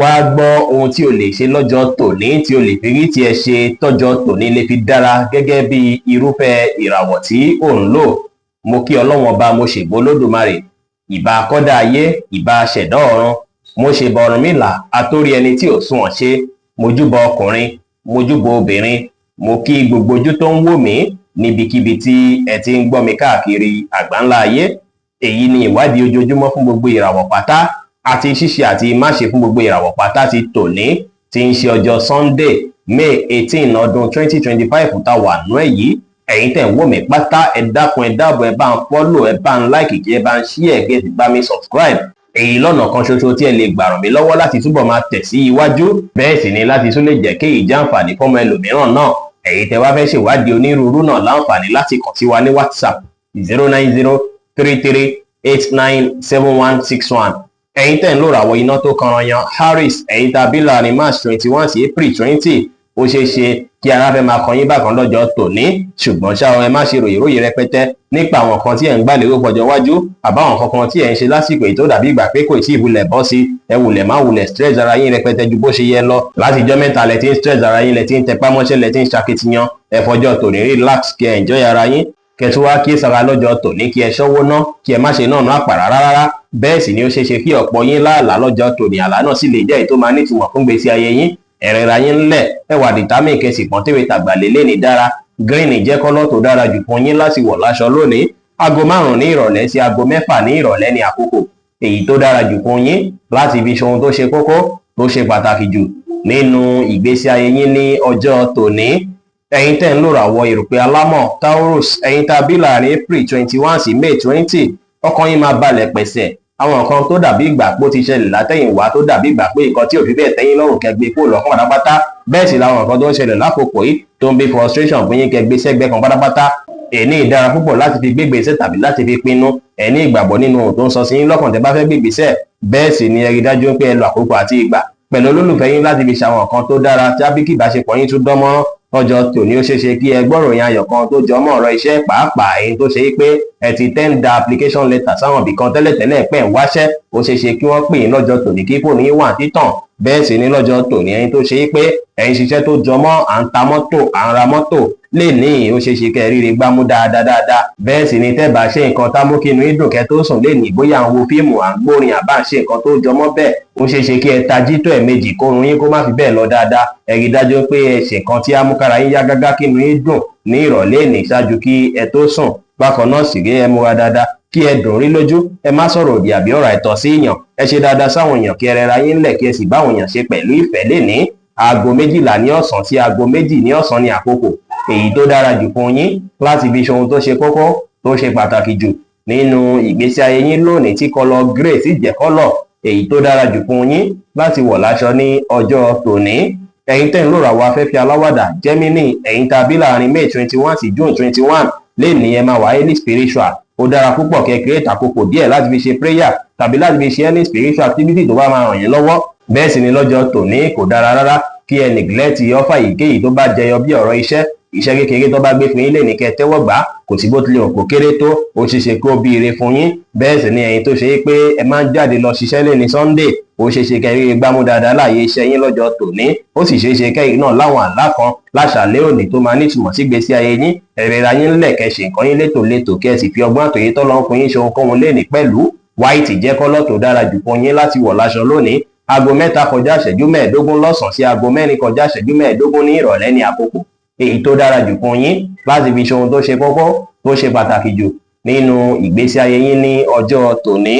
wá gbọ́ ohun tí o lè ṣe lọ́jọ́ tòní tí o lè fi rí tiẹ̀ ṣe tọ́jọ́ tòní lè fi dára gẹ́gẹ́ bí irúfẹ́ ìràwọ̀ tí ò ń lò. Mo kí Ọlọ́run ọba, mo ṣèbà Olódùmarè, ìbà akọ́dá ayé, ìbà aṣẹ̀dá ọ̀run, mo ṣèbà Ọ̀rúnmìlà atórí ẹni tí ò sunwọ̀n ṣe, mo júbà ọkùnrin, mo júbà obìnrin, mo kí gbogbo ojú tó ń wò mí níbikíbi tí ẹ ti ń gbọ́ mi káàkiri àgbáńlá ayé. Èyí ni ìwádìí ojoojúmọ́ fún gbogbo ìràwọ̀ pátá àti ṣíṣe àti máṣe fún gbogbo ìràwọ̀ pátá ti tòní tí ń ṣe ọjọ́ Sunday May 18 ọdún 2025 tá wà nú èyí. Ẹ̀yin tẹ́ ń wò mí pátá, ẹ dákun ẹ dábọ̀, ẹ bá ń follow, ẹ bá ń like, kí ẹ bá ń share, kí ẹ sì bá mi subscribe. Èyí lọ́nà kan ṣoṣo tí ẹ lè gbà ràn mí lọ́wọ́ láti túbọ̀ máa tẹ̀ sí iwájú, bẹ́ẹ̀ sì ni láti tún lè jẹ́ kí èyí jẹ́ àǹfààní fọ́mọ ẹlòmíràn náà. Ẹ̀yin tẹ́ wá fẹ́ ṣèwádìí onírúurú náà láǹfààní láti kàn sí wa ní WhatsApp 09033897161. Ẹ̀yin tẹ́ ń lò ràwọ̀ iná tó kanranyan Harris, ẹ̀yin tàbí láàrin March 21 sí April 20, ó ṣeé ṣe kí ara fẹ́ máa kan yín bákan lọ́jọ́ tòní, ṣùgbọ́n ṣá ẹ má ṣe ròyìnròyìn rẹpẹtẹ nípa àwọn kan tí ẹ̀ ń gbà lérò fọjọ́ wájú àbáwọn kankan tí ẹ̀ ń ṣe lásìkò èyí tó dàbí ìgbà pé kò tí ì wulẹ̀ bọ́ sí. Ẹ wulẹ̀ má wulẹ̀ stress ara yín rẹpẹtẹ ju bó ṣe yẹ lọ. Látijọ́ mẹ́ta lẹ ti ń stress ara yín, lẹ ti ń tẹpá mọ́ṣẹ́, lẹ ti ń ṣakitiyan. Ẹ fọjọ́ tòní relax, kí ẹ enjoy ara yín, kẹtù wá kí sara lọ́jọ́ tòní, kí ẹ ṣọ́wó ná, kí ẹ má ṣe náà ná àpàrà rárá. Bẹ́ẹ̀ sì ni ó ṣeé ṣe kí ọ̀pọ̀ yín láàlá lọ́jọ́ tòní, àlá náà sì lè jẹ́ èyí tó máa nítumọ̀ fún gbèsè ayé yín. Ẹ̀rẹ̀ra yín ńlẹ̀, ẹ wà determine kẹsì pọ́n tèwe tàgbà lélẹ̀ ní dára. Green jẹ́ kọ́lọ́ tó dára jù fún yín láti wọ̀ láṣọ lónìí. Aago 5 ní ìrọ̀lẹ́ sí aago 6 ní ìrọ̀lẹ́ ní àkókò èyí tó dára jù fún yín láti fi ṣe ohun tó ṣe kókó tó ṣe pàtàkì jù nínú ìgbésí ayé yín ní ọjọ́ tòní. Ẹ̀yin tẹ́ ń lò ràwọ̀ ìrùpẹ̀ alámọ̀ Taurus, ẹ̀yin tá bí láàrin April 21 sí May 20, ọkàn yín máa balẹ̀ pẹ̀sẹ̀. Àwọn nǹkan tó dàbí ìgbà pé ó ti ṣẹlẹ̀ látẹ̀yìnwá tó dàbí ìgbà pé nǹkan tí ò fi bẹ́ẹ̀ tẹ́yìn lọ́rùn kẹgbẹ́ kó lọ́kàn pátápátá. Bẹ́ẹ̀ sì làwọn nǹkan tó ń ṣẹlẹ̀ lákòókò yìí tó ń bí frustration fún yín kẹgbẹ́ sẹ́gbẹ́ kan pátápátá. Ẹni ìdára púpọ̀ láti fi gbégbèsè tàbí láti fi pinnu. Ẹni ìgbàgbọ́ nínú ohun tó ń sọ sí yín lọ́kàn tẹ́ bá fẹ́ gbégbèsè. Bẹ́ẹ̀ sì ni ẹ rí dájú pé ẹ lo àkókò àti ìgbà pẹ̀lú olólùfẹ́ yín láti fi ṣàwọn nǹkan tó dára tí ábíkì ìbáṣepọ̀ yín tún dán mọ́rán. Ọjọ́ tòní ó ṣeéṣe kí ẹ gbọ́ròyìn ayọ̀ kan tó jọ mọ́ ọ̀rọ̀ iṣẹ́, pàápàá èyí tó ṣe pé ẹ ti tẹ́ńdà application letter sáwọn ibìkan tẹ́lẹ̀tẹ́lẹ̀ pẹ̀ ń wáṣẹ́. Ó ṣeéṣe kí wọ́n pè é lọ́jọ́ tòní kí fóònù yín wà títàn. Bẹ́ẹ̀ sì ni lọ́jọ́ tòní ẹ̀yin tó ṣe pé ẹ̀ ń ṣiṣẹ́ tó jọ mọ́ à ń ta mọ́tò, à ń ra mọ́tò lè ní ó ṣeéṣe kẹ́ ríre gbámú dáadáa. Bẹ́ẹ̀ sì ni tẹ́ bá ṣe nǹkan tá mú kí inú yín dùn kẹ́ tó sùn lè ní bóyá à ń wo fíìmù, à ń gbórin, àbá ṣe nǹkan tó jọ mọ́ bẹ́ẹ̀. Ó ṣeéṣe kí ẹ tají tó ẹ̀ẹ̀mejì kórun yín kó má fi bẹ́ẹ̀ lọ dáadáa. Ẹ rí dájú pé ẹ ṣe nǹkan tí á mú kára yín yá gágá kí inú yín dùn ní ìrọ̀lẹ́ ní ṣáájú kí ẹ tó sùn. Bákan náà sì rí ẹ múra dáadáa kí ẹ dùn rí lójú, ẹ má sọ̀rọ̀ òdì àbí ọ̀rọ̀ àìtọ́ sí èèyàn. Ẹ ṣe dáadáa sáwọn èèyàn kí ẹ rẹra yín lẹ̀ kí ẹ sì báwọn èèyàn ṣe pẹ̀lú ìfẹ́ lénìí. Aago 12 ní ọ̀sán sí aago 2 ní ọ̀sán ní àkókò èyí tó dára jù fún yín láti fi ṣe ohun tó ṣe kókó tó ṣe pàtàkì jù nínú ìgbésí ayé yín lónìí, tí kọ́lọ̀ grey sì jẹ́ kọ́lọ̀ èyí tó dára jù fún yín láti wọ̀ láṣọ ní ọjọ́ tòní. Ẹ̀yin tẹ́ ń lò ràwọ̀ afẹ́fẹ́ aláwàdà Gemini, ẹ̀yin tá bí láàrin May 21 sí June 21, lénìí ẹ máa wà highly spiritual. Ó dára púpọ̀ kẹ́ create àkókò díẹ̀ láti fi ṣe prayer tàbí láti fi ṣe any spiritual activity tó bá máa ràn yín lọ́wọ́. Bẹ́ẹ̀ sì ni lọ́jọ́ tòní kò dára rárá kí ẹ neglect offer èyíkéyìí tó bá jẹyọ bí ọ̀rọ̀ iṣẹ́ kékeré tó bá gbé fún yín lénìí kẹ́ tẹ́wọ́ gbà. Kò sí bó tilẹ̀ òkò kéré tó, ó ṣeéṣe kó bí ire fún yín. Bẹ́ẹ̀ sì ni ẹ̀yin tó ṣe pé ẹ máa ń jáde lọ ṣiṣẹ́ lénìí Sunday, ó ṣeéṣe kẹ́ rí gbámú dáadáa láàyè iṣẹ́ yín lọ́jọ́ tòní. Ó sì ṣeéṣe kẹ́yìn náà láwọn àlá kan láṣàlẹ́ òní tó máa nítumọ̀ sí gbèsè ayé yín. Ẹ̀rẹ̀ra yín ńlẹ̀ kẹ́ ṣe nǹkan yín létòlétò kẹ́ sì fi ọgbọ́n àtòyé tọ́lọ́ fún yín ṣe ohunkóhun lénìí pẹ̀lú. White jẹ́ kọ́lọ́ tó dára jù fún yín láti wọ̀ láṣọ lónìí. Aago 3 kọjá ìṣẹ́jú 15 lọ́sàn-án sí aago 4 kọjá ìṣẹ́jú 15 ní ìrọ̀lẹ́ ní àkókò èyí tó dára jù fún yín láti fi ṣe ohun tó ṣe kókó tó ṣe pàtàkì jù nínú ìgbésí ayé yín ní ọjọ́ tòní.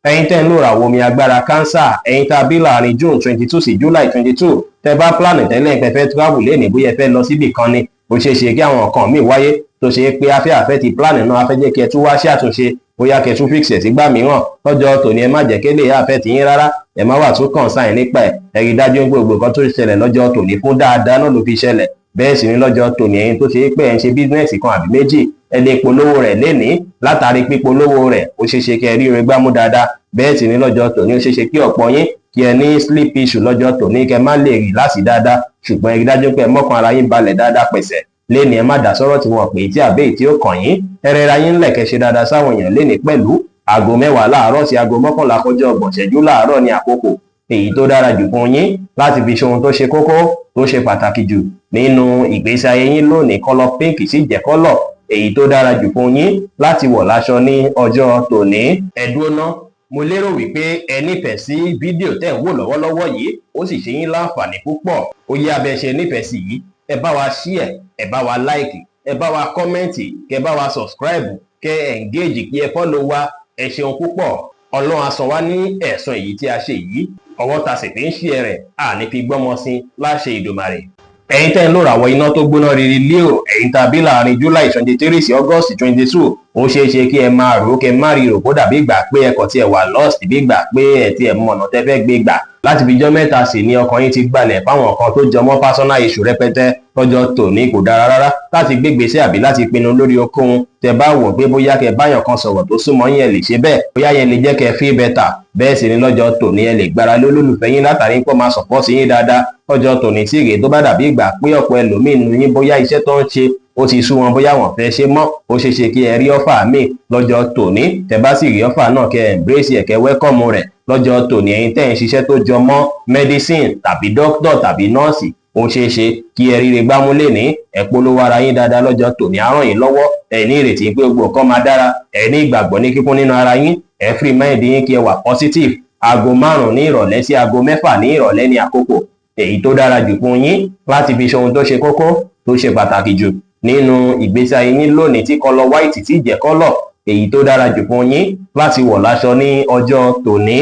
Ẹ̀yin tẹ́ ń lò ràwọ̀ omi agbára Cancer, ẹ̀yin tá bí láàrin June 22 sí July 22, tẹ́ bá plan tẹ́lẹ̀ pé fẹ́ travel lénìí bóyá ẹ fẹ́ lọ síbì kan ni, ó ṣeéṣe kí àwọn nǹkan míì wáyé tó ṣe pé afẹ́ ti plan náà afẹ́ jẹ́ kí ẹ tún wá ṣe àtúnṣe, bóyá kẹ́ tún fix ẹ̀ sígbà mìíràn. Lọ́jọ́ tòní ẹ má jẹ́ kí lè àfẹ́ ti yín rárá, ẹ má wà tún concern nípa ẹ̀. Ẹ rí dájú pé gbogbo nǹkan tó ṣẹlẹ̀ lọ́jọ́ tòní fún dáadáa náà ló fi ṣẹlẹ̀. Bẹ́ẹ̀ sì ni lọ́jọ́ tòní ẹ̀yin tó ṣe pé ẹ̀ ń ṣe bísínẹ́sì kan àbí méjì, ẹ lè polówó rẹ̀ lénìí. Látàrí pípolówó rẹ̀ ó ṣeéṣe kẹ́ rí ire gbámú dáadáa. Bẹ́ẹ̀ sì ni lọ́jọ́ tòní ó ṣeéṣe kí ọ̀pọ̀ yín kí ẹ ní sleep issue lọ́jọ́ tòní kẹ́ má lè relax dáadáa, ṣùgbọ́n ẹ rí dájú pé ẹ mọ́kàn ara yín balẹ̀ dáadáa pẹ̀sẹ̀. Lénìí ẹ má dá sọ́rọ̀ tí wọ́n pè tí àbẹ́ tí ó kàn yín. Ẹ rẹra yín ńlẹ̀ kẹ́ ṣe dáadáa sáwọn èèyàn lénìí pẹ̀lú. Aago 10 láàárọ̀ sí aago 11 kọjá 30 ìṣẹ́jú láàárọ̀ ní àkókò èyí tó dára jù fún yín láti fi ṣe ohun tó ṣe kókó tó ṣe pàtàkì jù nínú ìgbésí ayé yín lónìí. kọ́lọ̀ pink sì jẹ́ kọ́lọ̀ èyí tó dára jù fún yín láti wọ̀ láṣọ ní ọjọ́ tòní. ẹ dúró ná, mo lérò wípé ẹ nífẹ̀ẹ́ sí fídíò tẹ́ ń wò lọ́wọ́lọ́wọ́ yìí, ó sì ṣe yín láǹfààní púpọ̀. ó yẹ abẹ́ ṣe nífẹ̀ẹ́ sí yìí, ẹ bá wa share, ẹ bá wa like, ẹ bá wa comment, kẹ bá wa subscribe, kẹ engage, kí ẹ follow wa. ẹ ṣeun púpọ̀. Ọlọ́run á san wá ní ẹ̀san èyí tí a ṣe yìí. ọwọ́ ta sì fi ń share rẹ̀ àní fi gbọ́mọ sí láṣẹ Ìdùmarè. ẹ̀yin tẹ́ ń lò ràwọ̀ iná tó gbóná riri Leo, ẹ̀yin tàbí láàrin July 23 sí August 22, ó ṣeé ṣe kí ẹ máa rò ó kẹ má rí rò kó dàbí ìgbà pé ẹ kò tiẹ̀ wà lost, bí ìgbà pé ẹ tiẹ̀ mọ ọ̀nà tẹ́ fẹ́ gbé gbà. láti fi jọ́ mẹ́ta sí ni ọkàn yín ti gbalẹ̀ fáwọn kan tó jọmọ́ personal issue rẹpẹtẹ. lọ́jọ́ tòní kò dára rárá láti gbégbèsè àbí láti pinnu lórí okòhun. tẹ́ bá wò pé bóyá kẹ báyàn kan sọ̀rọ̀ tó súnmọ́ yín, ẹ lè ṣe bẹ́ẹ̀, bóyá yẹn lè jẹ́ kẹ feel better. bẹ́ẹ̀ sì ni lọ́jọ́ tòní ẹ lè gbára lé olólùfẹ́ yín látàrí pé ó máa support yín dáadáa. lọ́jọ́ tòní tí rèé tó bá dàbí ìgbà pé ọ̀pọ̀ ẹlòmíín nínú yín bóyá iṣẹ́ tó ń ṣe ó ti sú wọn, bóyá wọn fẹ́ ṣe mọ́, ó ṣeé ṣe kí ẹ rí ọ́fà míì lọ́jọ́ tòní. tẹ́ bá sì rí ọ́fà náà kẹ embrace ẹ̀, kẹ welcome rẹ̀. lọ́jọ́ tòní ẹ̀yin tẹ́ ń ṣiṣẹ́ tó jọ mọ́ medicine tàbí doctor tàbí nọ́ọ̀sì, ó ṣeé ṣe kí ẹ ríre gbámú lénìí. ẹ polówó ara yín dáadáa lọ́jọ́ tòní, á ràn yín lọ́wọ́. ẹ ní ìrètí pé gbogbo nǹkan máa dára, ẹ ní ìgbàgbọ́ ní kíkún nínú ara yín, ẹ free mind yín kí ẹ wà positive. aago 5 ní ìrọ̀lẹ́ sí aago 6 ní ìrọ̀lẹ́ ní àkókò èyí tó dára jù fún yín láti fi ṣe ohun tó ṣe kókó tó ṣe pàtàkì jù nínú ìgbésí ayé yín lónìí, tí kọ́lọ̀ white tí jẹ́ kọ́lọ̀ èyí tó dára jù fún yín láti wọ̀ láṣọ ní ọjọ́ tòní.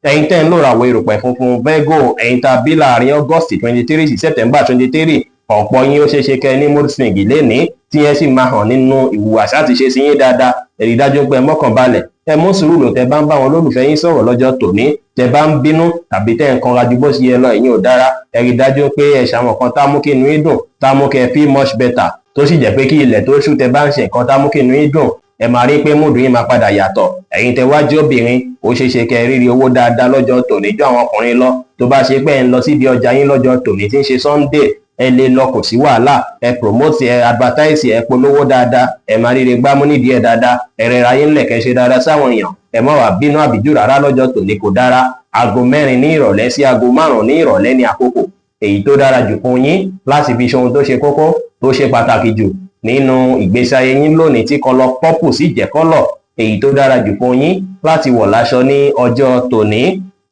ẹ̀yin tẹ́ ń lò ràwọ̀ erùpẹ̀ funfun Virgo, ẹ̀yin tá bí láàrin August 23 sí September 23, ọ̀pọ̀ yín ó ṣeé ṣe kẹ́ ní mood swing lénìí tí yẹn sì máa hàn nínú ìhùwàsí àti ṣe sí yín dáadáa. ẹ rí dájú pé ẹ mọ́kàn balẹ̀, ẹ mú sùúrù lò tẹ́ bá ń bá wọn lólùfẹ́ yín sọ̀rọ̀ lọ́jọ́ tòní. tẹ́ bá ń bínú tàbí tẹ́ ń kanra ju bó ṣe yẹ lọ, ẹ̀yin ò dára. ẹ rí dájú pé ẹ ṣàwọn kan tá mú kí inú yín dùn, tá mú kẹ́ feel much better, tó sì jẹ́ pé kí ilẹ̀ tó ṣú tẹ́ bá ń ṣe nǹkan tá mú kí inú yín dùn, ẹ máa rí pé múdù yín máa padà yàtọ̀. ẹ̀yin tẹ́ wá jẹ́ obìnrin, ó ṣeé ṣe kẹ́ rírí owó dáadáa lọ́jọ́ tòní ju àwọn ọkùnrin lọ. tó bá ṣe pé ẹ ń lọ síbi ọjà yín lọ́jọ́ tòní tí ń ṣe Sunday, ẹ lè lọ, kò sí wàhálà. ẹ promote, ẹ advertise, ẹ polówó dáadáa, ẹ máa ríre gbámú nídìí ẹ dáadáa. ẹ rẹra yín lẹ̀ kẹ́ ṣe dáadáa sáwọn èèyàn, ẹ má wà bínú àbíjú rárá lọ́jọ́ tòní, kò dára. aago 4 ní ìrọ̀lẹ́ sí aago 5 ní ìrọ̀lẹ́ ní àkókò èyí tó dára jù fún yín láti fi ṣe ohun tó ṣe kókó tó ṣe pàtàkì jù nínú ìgbésí ayé yín lónìí, tí kọ́lọ̀ purple sì jẹ́ kọ́lọ̀ èyí tó dára jù fún yín láti wọ̀ láṣọ ní ọjọ́ tòní.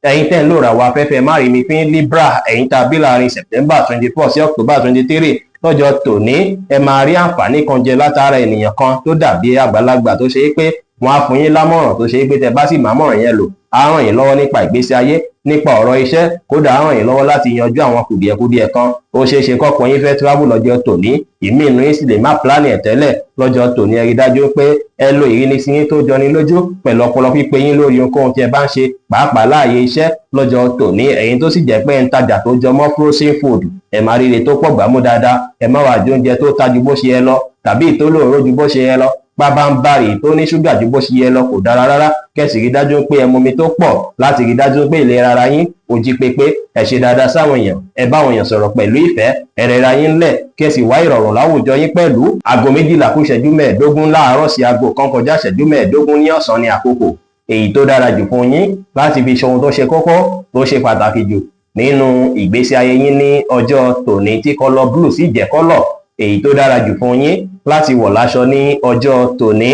ẹ̀yin tẹ́ ń lò ràwọ̀ afẹ́fẹ́ má rí mi fín Libra, ẹ̀yin tá bí láàrin September 24 sí October 23, lọ́jọ́ tòní ẹ máa rí àǹfààní kan jẹ látara ènìyàn kan tó dàbí àgbàlagbà, tó ṣe é pé wọ́n á fún yín lámọ̀ràn, tó ṣe é pé tẹ́ bá sì máa mọ̀ràn yẹn lò, á ràn yín lọ́wọ́ nípa ìgbésí ayé, nípa ọ̀rọ̀ iṣẹ́, kódà á ràn yín lọ́wọ́ láti yanjú àwọn kùdìẹ̀kudiẹ̀ kan. ó ṣeé ṣe kọ́kọ́ yín fẹ́ travel lọ́jọ́ tòní, ìmí inú yín sì lè má plan ẹ̀ tẹ́lẹ̀. lọ́jọ́ tòní ẹ rí dájú pé ẹ lo ìrínisí yín tó jọni lójú pẹ̀lú ọpọlọ pípé yín lórí ohunkóhun tí ẹ bá ń ṣe, pàápàá láàyè iṣẹ́. lọ́jọ́ tòní ẹ̀yin tó sì jẹ́ pé ẹ ń tajà tó jọmọ́ frozen food, ẹ máa ríre tó pọ̀ gbámú dáadáa. ẹ má wá jẹ oúnjẹ tó ta ju bó ṣe yẹ lọ tàbí ìtólóòró ju bó ṣe yẹ lọ, pábánbárì tó ní ṣúgà ju bó ṣe yẹ lọ, kò dára rárá. kẹ́sì rí dájú pé ẹ mumi tó pọ̀ láti rí dájú pé ìlera ara yín ó jí pépé. ẹ ṣe dáadáa sáwọn èèyàn, ẹ bá àwọn èèyàn sọ̀rọ̀ pẹ̀lú ìfẹ́, ẹ rẹra yín lẹ̀, kẹ́sì wá ìrọ̀rùn láwùjọ yín pẹ̀lú. aago 12 kù ìṣẹ́jú 15 láàárọ̀ sí aago 1 kọjá ìṣẹ́jú 15 ní ọ̀sán ní àkókò èyí tó dára jù fún yín láti fi ṣe ohun tó ṣe kókó tó ṣe pàtàkì jù nínú ìgbésí ayé yín ní ọjọ́ tòní, tí kọ́lọ̀ blue sì jẹ́ kọ́lọ̀ èyí tó dára jù fún yín láti wọ̀ láṣọ ní ọjọ́ tòní.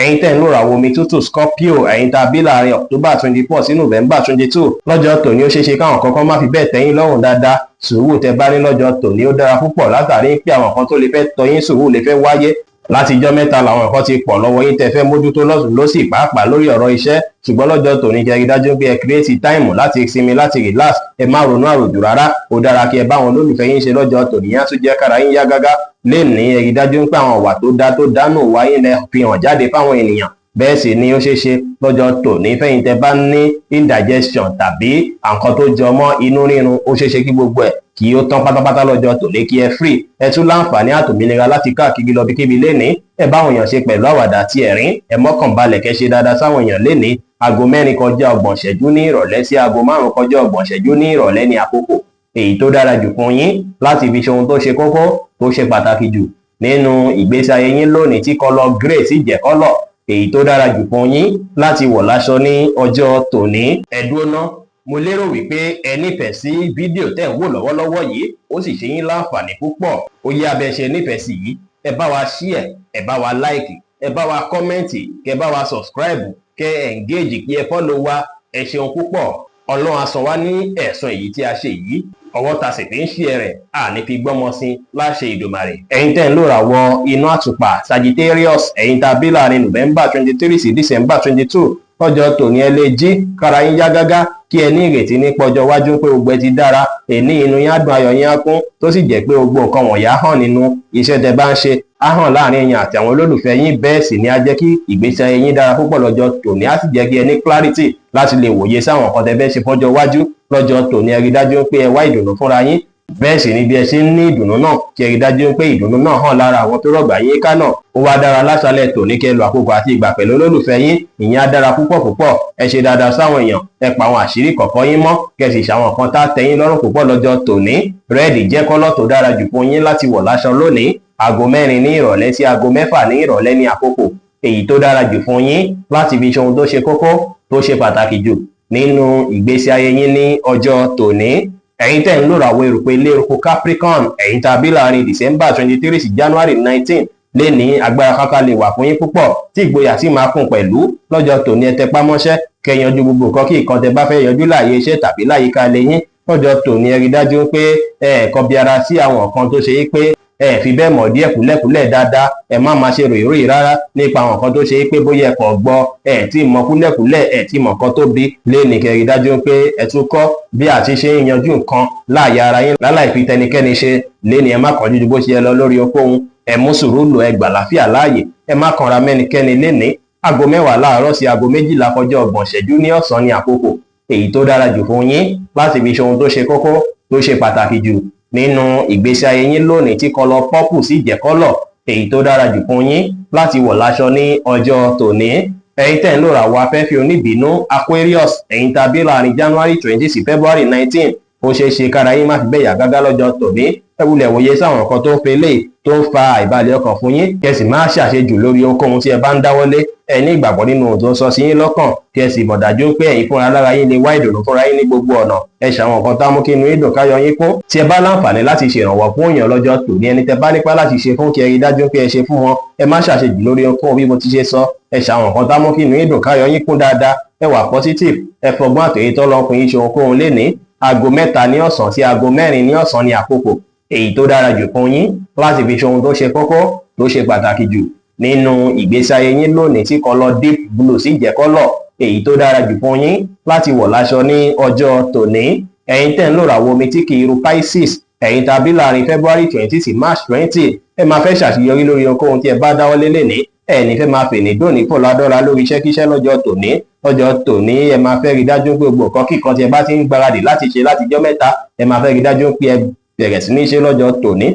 ẹ̀yin tẹ́ ń lò ràwọ̀ omi tútù Scorpio, ẹ̀yin tá bí láàrin October 24 sí November 22, lọ́jọ́ tòní ó ṣeé ṣe káwọn kankan má fi bẹ́ẹ̀ tẹ́yìn lọ́rùn dáadáa. sùúrù tẹ́ bá ní lọ́jọ́ tòní ó dára púpọ̀, látàrí pé àwọn kan tó lè fẹ́ tọ́ yín sùúrù lè fẹ́ wáyé. látijọ́ mẹ́ta làwọn nǹkan ti pọ̀ lọ́wọ́ yín tẹ́ fẹ́ mójútó lọ́sùn lósì, pàápàá lórí ọ̀rọ̀ iṣẹ́. ṣùgbọ́n lọ́jọ́ tòní kẹ́ rí dájú pé ẹ create time láti sinmi, láti relax, ẹ má ronú àròjù rárá. ó dára kí ẹ bá wọn lólùfẹ́ yín ṣe lọ́jọ́ tòní, yá tún jẹ́ kára yín yá gágá. lénìí ẹ rí dájú pé àwọn ìwà tó dánù wáyé lẹ fi hàn jáde fáwọn ènìyàn. bẹ́ẹ̀ sì ni ó ṣeé ṣe lọ́jọ́ tòní fẹ́yìn tẹ́ bá ní indigestion tàbí àǹkan tó jọ mọ́ inú rírun, ó ṣeé ṣe kí gbogbo ẹ̀ kí ó tán pátápátá lọ́jọ́ tòní, kí ẹ free. ẹ tún láǹfààní àtòmìnira láti káàkiri lọ bíkíbi lénìí. ẹ bá àwọn èèyàn ṣe pẹ̀lú àwàdà àti ẹ̀rín, ẹ mọ́kàn balẹ̀ kẹ́ ṣe dáadáa sáwọn èèyàn lénìí. aago 4 kọjá 30 ìṣẹ́jú ní ìrọ̀lẹ́ sí aago 5 kọjá 30 ìṣẹ́jú ní ìrọ̀lẹ́ ní àkókò èyí tó dára jù fún yín láti fi ṣe ohun tó ṣe kókó tó ṣe pàtàkì jù nínú ìgbésí ayé yín lónìí, tí kọ́lọ̀ grey sì jẹ́ kọ́lọ̀ èyí tó dára jù fún yín láti wọ̀ láṣọ ní ọjọ́ tòní. ẹ dúró ná, mo lérò wípé ẹ nífẹ̀ẹ́ sí fídíò tẹ́ ń wò lọ́wọ́lọ́wọ́ yìí ó sì ṣe yín láǹfààní púpọ̀. Ó yá bẹ́ẹ̀ ṣe nífẹ̀ẹ́ sí yìí, ẹ bá wa share, ẹ bá wa like, ẹ bá wa comment, kẹ bá wa subscribe, kẹ engage, kí ẹ follow wa. Ẹ ṣeun púpọ̀. Ọlọ́run á san wá ní ẹ̀san èyí tí a ṣe yìí. Ọwọ́ ta sì fi ń share rẹ̀ àní fi gbọ́mọ sí láṣẹ Ìdùmarè. Ẹ̀yin tẹ́ ń lò ràwọ̀ iná àtùpà Sagittarius, ẹ̀yin tá a bí láàrin November 23 sí December 22, ọjọ́ tòní ẹ lè jí kára yín yá gágá kí ẹ ní ìrètí nípa ọjọ́ iwájú pé gbogbo ẹ ti dára, èní inú yín á dùn, ayọ̀ yín á kún, tó sì jẹ́ pé gbogbo nǹkan wọ̀nyí á hàn nínú iṣẹ́ tẹ́ bá ń ṣe, á hàn láàrin ẹ̀yin àti àwọn olólùfẹ́ yín. Bẹ́ẹ̀ sì ni á jẹ́ kí ìgbésí ayé yín dára púpọ̀ lọ́jọ́ tòní, á sì jẹ́ kí ẹ ní clarity láti lè wòye sáwọn nǹkan tẹ́ fẹ́ ṣe fọ́jọ́ iwájú. Lọ́jọ́ tòní ẹ rí dájú pé ẹ wá ìdùnnú fúnra yín. Bẹ́ẹ̀ sì ni bí ẹ ṣe ń ní ìdùnnú náà kí ẹ rí dájú pé ìdùnnú náà hàn lára àwọn tó rọ̀gbà yín ká náà. Ó wá dára láṣálẹ́ tòní kẹ́ lo àkókò àti ìgbà pẹ̀lú olólùfẹ́ yín, ìyẹn á dára púpọ̀ púpọ̀. Ẹ ṣe dáadáa sáwọn èèyàn, ẹ pa àwọn àṣírí kọ̀ọ̀kan yín mọ́, kẹ́ sì ṣàwọn nǹkan tá tẹ́ yín lọ́rùn púpọ̀ lọ́jọ́ tòní. Rẹ́ẹ̀dì jẹ́ kọ́lọ̀ tó dára jù fún yín láti wọ̀ láṣọ lónìí. Aago 4 ní ìrọ̀lẹ́ sí aago 6 ní ìrọ̀lẹ́ ní àkókò èyí tó dára jù fún yín láti fi ṣe ohun tó ṣe kókó tó ṣe pàtàkì jù nínú ìgbésí ayé yín ní ọjọ́ tòní. Ẹ̀yin tẹ́ ń lò ràwọ̀ erùpẹ̀ ilé eruku Capricorn, ẹ̀yin tá a bí láàrin December 23 sí January 19, lè ní agbára káká lè wà fún yín púpọ̀ tí ìgboyà sì máa kún pẹ̀lú. Lọ́jọ́ tòní ẹ tẹpá mọ́ṣẹ́ kẹ́ yanjú gbogbo nǹkan kí nǹkan tẹ́ bá fẹ́ yanjú láàyè iṣẹ́ tàbí láyìíká ilé yín. Lọ́jọ́ tòní ẹ rí dájú pé ẹ kọbi ara sí àwọn nǹkan tó ṣe é pé ẹ fi bẹ́ẹ̀ mọ̀ díẹ̀ kúlẹ̀kúlẹ̀ dáadáa. Ẹ má máa ṣe ròyìnròyìn rárá nípa àwọn nǹkan tó ṣe é pé bóyá ẹ kàn gbọ́ ẹ tí mọ̀ kúlẹ̀kúlẹ̀, ẹ tí mọ̀ nǹkan tó bí. Lẹ́ni kẹ́ rí dájú pé ẹ tún kọ́ bí a ti ṣe ń yanjú nǹkan láàyè ara yín láláì fi tẹnikẹ́ni ṣe. Lẹ́ni ẹ má kánjú ju bó ṣe yẹ lọ lórí ohunkóhun. Ẹ mú sùúrù lò, ẹ gbà láfíà láàyè, ẹ má kanra mẹ́nikẹ́ni. Lẹ́ni aago 10 láàárọ̀ sí aago 12 kọjá 30 ìṣẹ́jú ní ọ̀sán ní àkókò èyí tó dára jù fún yín láti fi ṣe ohun tó ṣe kókó tó ṣe pàtàkì jù nínú ìgbésí ayé yín lónìí, tí kọlọ pọ́pù sì jẹ́ kọ́lọ̀ èyí tó dára jù fún yín láti wọ̀ láṣọ ní ọjọ́ tòní. Ẹ̀yin tẹ́ ń lò ràwọ̀ afẹ́fẹ́ oníbínú Aquarius, ẹ̀yin tá a bí láàrin January 20 sí February 19, ó ṣeé ṣe kára yín má fi bẹ́ẹ̀ yà gágá lọ́jọ́ tòní. Ẹ wulẹ̀ wòye sáwọn nǹkan tó ń fe lé tó ń fa àìbalẹ̀ ọkàn fún yín, kẹ́ sì má ṣàṣejù lórí ohunkóhun tí ẹ bá ń dáwọ́lé. Ẹ ní ìgbàgbọ́ nínú ohun tó ń sọ sí yín lọ́kàn, kẹ́ sì mọ̀ dájú pé ẹ̀yin fúnra lára yín lè wá ìdùnnú fúnra yín ní gbogbo ọ̀nà. Ẹ ṣàwọn nǹkan tá mú kí inú yín dùn káyọ̀ yín kún. Tí ẹ bá láǹfààní láti ṣèrànwọ́ fún èèyàn lọ́jọ́ tòní, ẹni tẹ́ bá nípa láti ṣe fún, kí ẹ rí dájú pé ẹ ṣe fún wọn. Ẹ má ṣàṣejù lórí ohunkóhun bí mo ti ṣe sọ. Ẹ ṣàwọn nǹkan tá mú kí inú yín dùn káyọ̀ yín kún dáadáa. Ẹ wà positive, ẹ fọgbọ́n àtòyé tó lọ́kùnrin ṣe ohunkóhun lénìí. Aago 3 ní ọ̀sán sí aago 4 ní ọ̀sán ní àkókò èyí tó dára jù fún yín láti fi ṣe ohun tó ṣe kókó tó ṣe pàtàkì jù nínú ìgbésí ayé yín lónìí, tí kọlọ deep blue sì jẹ́ kọ́lọ̀ èyí tó dára jù fún yín láti wọ̀ láṣọ ní ọjọ́ tòní. Ẹ̀yin tẹ́ ń lò ràwọ̀ omi tí kì í ru Pisces, ẹ̀yin tá a bí láàrin February 20 sí March 20, ẹ máa fẹ́ ṣàṣeyọrí lórí ohunkóhun tí ẹ bá dáwọ́lé lénìí. Ẹ ní fẹ́ máa fèní dòní pọ̀ ládọ́ra lórí iṣẹ́kíṣẹ́ lọ́jọ́ tòní. Lọ́jọ́ tòní ẹ máa fẹ́ rí dájú pé gbogbo nǹkan kíkan tí ẹ bá ti ń gbáradì láti ṣe látijọ́ mẹ́ta, ẹ máa fẹ́ rí dájú pé ẹ bẹ̀rẹ̀ sí ní ṣe lọ́jọ́ tòní.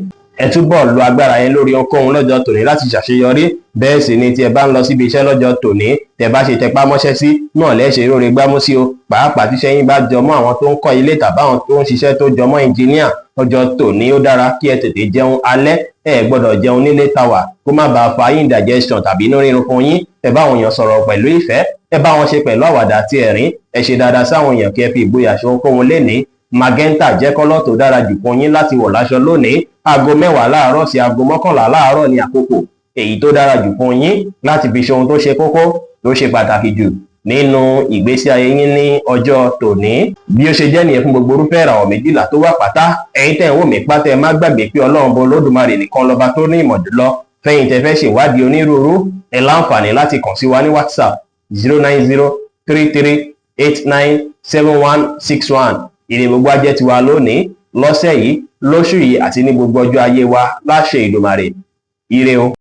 Ẹ túbọ̀ lo agbára yẹn lórí ohunkóhun lọ́jọ́ tòní láti ṣàṣeyọrí. Bẹ́ẹ̀ sì ni tí ẹ bá ń lọ síbi iṣẹ́ lọ́jọ́ tòní, tẹ́ bá ṣe tẹpá mọ́ṣẹ́ sí náà lẹ́ṣẹ̀ róore gbámú sí o. Pàápàá tíṣẹ́ yín bá jọmọ́ àwọn tó ń kọ́ ilé tàbí àwọn tó ń ṣiṣẹ́ tó jọmọ́ ẹnjìníà, lọ́jọ́ tòní ó dára kí ẹ tètè jẹun alẹ́. Ẹ gbọ́dọ̀ jẹun nílé tàwà kó má bàa fa indigestion tàbí inú rírun fún yín. Ẹ bá àwọn èèyàn sọ̀rọ̀ pẹ̀lú ìfẹ́, ẹ bá wọn ṣe pẹ̀lú àwàdà àti ẹ̀rín. Ẹ ṣe dáadáa sáwọn èèyàn kí ẹ fi ìgboyà ṣe ohunkóhun lénìí. Magenta jẹ́ kọ́lọ̀ tó dára jù fún yín láti wọ̀ láṣọ lónìí. Aago 10 láàárọ̀ sí aago 11 láàárọ̀ ní àkókò èyí tó dára jù fún yín láti fi ṣe ohun tó ṣe kókó tó ṣe pàtàkì jù nínú ìgbésí ayé yín ní ọjọ́ tòní. Bí ó ṣe jẹ́ nìyẹn fún gbogbo irúfẹ́ ìràwọ̀ méjìlá tó wà pátá. Ẹ̀yin tẹ́ ń wò mí pátá, ẹ má gbàgbé pé Ọlọ́run bọ̀ Olódùmarè nìkan lọ́ba tó ní ìmọ̀ jùlọ. Fẹ́yìn tẹ́ fẹ́ ṣèwádìí onírúurú, ẹ láǹfààní láti kàn sí wa ní WhatsApp 09033897161. Ire gbogbo á jẹ́ tiwa lónìí, lọ́sẹ̀ yìí, lóṣù yìí àti ní gbogbo ọjọ́ ayé wa láṣẹ Ìdùmarè. Ire o.